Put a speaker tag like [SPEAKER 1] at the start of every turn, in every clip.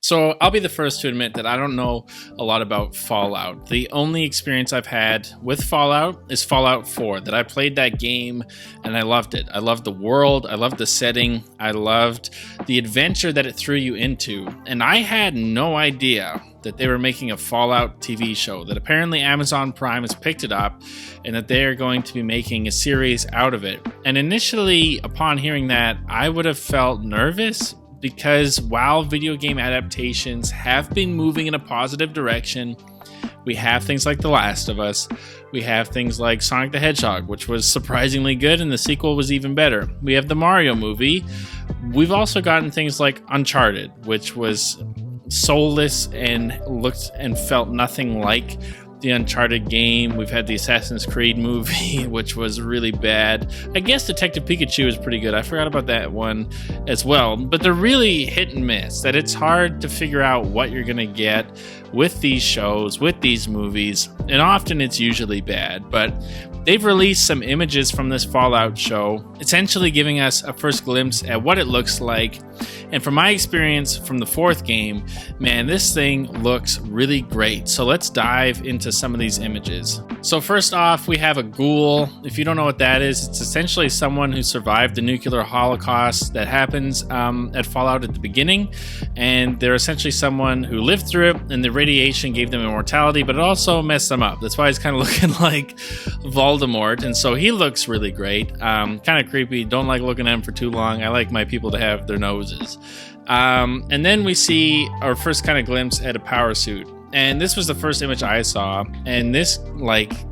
[SPEAKER 1] So I'll be the first to admit that I don't know a lot about Fallout. The only experience I've had with Fallout is Fallout 4, that I played that game and I loved it. I loved the world, I loved the setting, I loved the adventure that it threw you into. And I had no idea that they were making a Fallout TV show, that apparently Amazon Prime has picked it up and that they are going to be making a series out of it. And initially, upon hearing that, I would have felt nervous, because while video game adaptations have been moving in a positive direction, we have things like The Last of Us, we have things like Sonic the Hedgehog, which was surprisingly good, and the sequel was even better. We have the Mario movie. We've also gotten things like Uncharted, which was soulless and looked and felt nothing like the Uncharted game. We've had the Assassin's Creed movie, which was really bad. I guess Detective Pikachu is pretty good. I forgot about that one as well. But they're really hit and miss, that it's hard to figure out what you're going to get with these shows, with these movies, and often it's usually bad. But they've released some images from this Fallout show, essentially giving us a first glimpse at what it looks like. And from my experience from the fourth game, man, this thing looks really great. So let's dive into some of these images. So first off, we have a ghoul. If you don't know what that is, it's essentially someone who survived the nuclear holocaust that happens at Fallout at the beginning. And they're essentially someone who lived through it, and the radiation gave them immortality, but it also messed them up. That's why he's kind of looking like Voldemort. And so he looks really great. Kind of creepy. Don't like looking at him for too long. I like my people to have their noses. And then we see our first kind of glimpse at a power suit. And this was the first image I saw, and this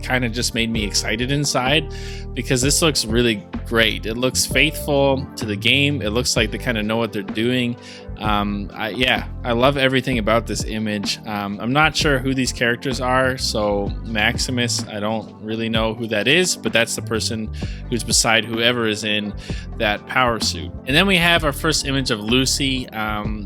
[SPEAKER 1] kind of just made me excited inside, because this looks really great. It looks faithful to the game. It looks like they kind of know what they're doing. I love everything about this image. I'm not sure who these characters are, so Maximus, I don't really know who that is, but that's the person who's beside whoever is in that power suit. And then we have our first image of Lucy.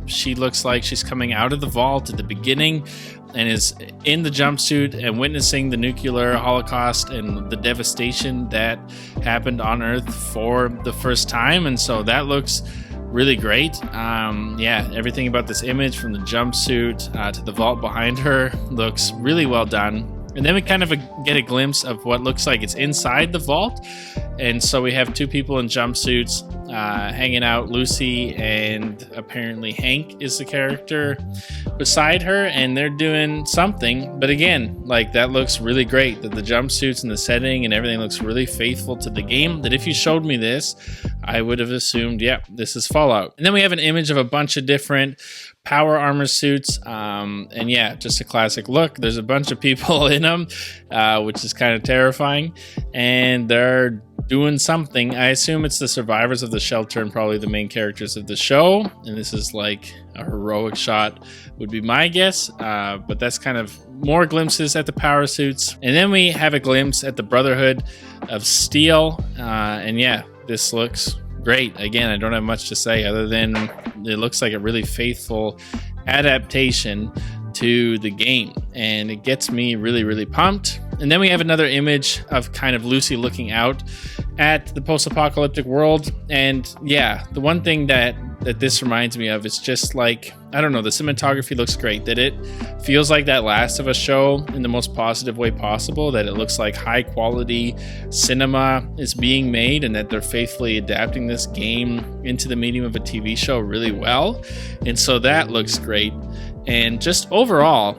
[SPEAKER 1] She looks like she's coming out of the vault at the beginning and is in the jumpsuit and witnessing the nuclear holocaust and the devastation that happened on Earth for the first time. And so that looks really great. Everything about this image, from the jumpsuit to the vault behind her, looks really well done. And then we kind of get a glimpse of what looks like it's inside the vault. And so we have two people in jumpsuits hanging out, Lucy and apparently Hank is the character beside her, and they're doing something. But again, that looks really great, that the jumpsuits and the setting and everything looks really faithful to the game, that if you showed me this, I would have assumed, this is Fallout. And then we have an image of a bunch of different power armor suits, just a classic look. There's a bunch of people in them, which is kind of terrifying, and they're doing something. I assume it's the survivors of the shelter and probably the main characters of the show, and this is like a heroic shot would be my guess, but that's kind of more glimpses at the power suits. And then we have a glimpse at the Brotherhood of Steel, this looks great. Again, I don't have much to say other than it looks like a really faithful adaptation to the game, and it gets me really, really pumped. And then we have another image of kind of Lucy looking out at the post-apocalyptic world. And the one thing that this reminds me of is just the cinematography looks great, that it feels like that Last of Us show in the most positive way possible, that it looks like high quality cinema is being made, and that they're faithfully adapting this game into the medium of a TV show really well. And so that looks great. And just overall,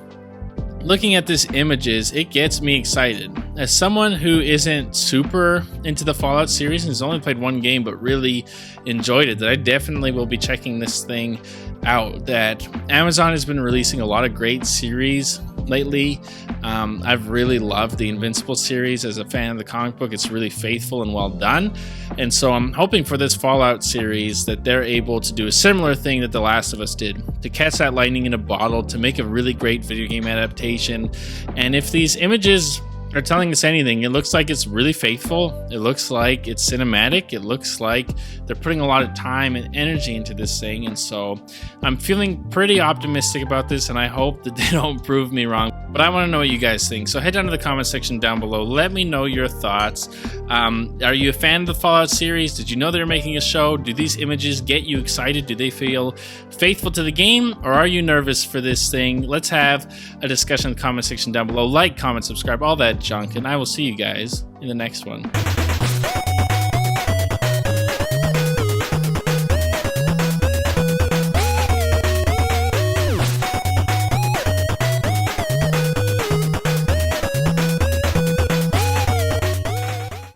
[SPEAKER 1] looking at these images, it gets me excited. As someone who isn't super into the Fallout series and has only played one game but really enjoyed it, that I definitely will be checking this thing out. That Amazon has been releasing a lot of great series lately. I've really loved the Invincible series. As a fan of the comic book, it's really faithful and well done. And so I'm hoping for this Fallout series that they're able to do a similar thing that The Last of Us did, to catch that lightning in a bottle, to make a really great video game adaptation. And if these images are telling us anything. It looks like it's really faithful. It looks like it's cinematic. It looks like they're putting a lot of time and energy into this thing. And so I'm feeling pretty optimistic about this, and I hope that they don't prove me wrong. But I want to know what you guys think. So head down to the comment section down below. Let me know your thoughts. Are you a fan of the Fallout series? Did you know they were making a show? Do these images get you excited? Do they feel faithful to the game? Or are you nervous for this thing? Let's have a discussion in the comment section down below. Like, comment, subscribe, all that junk. And I will see you guys in the next one.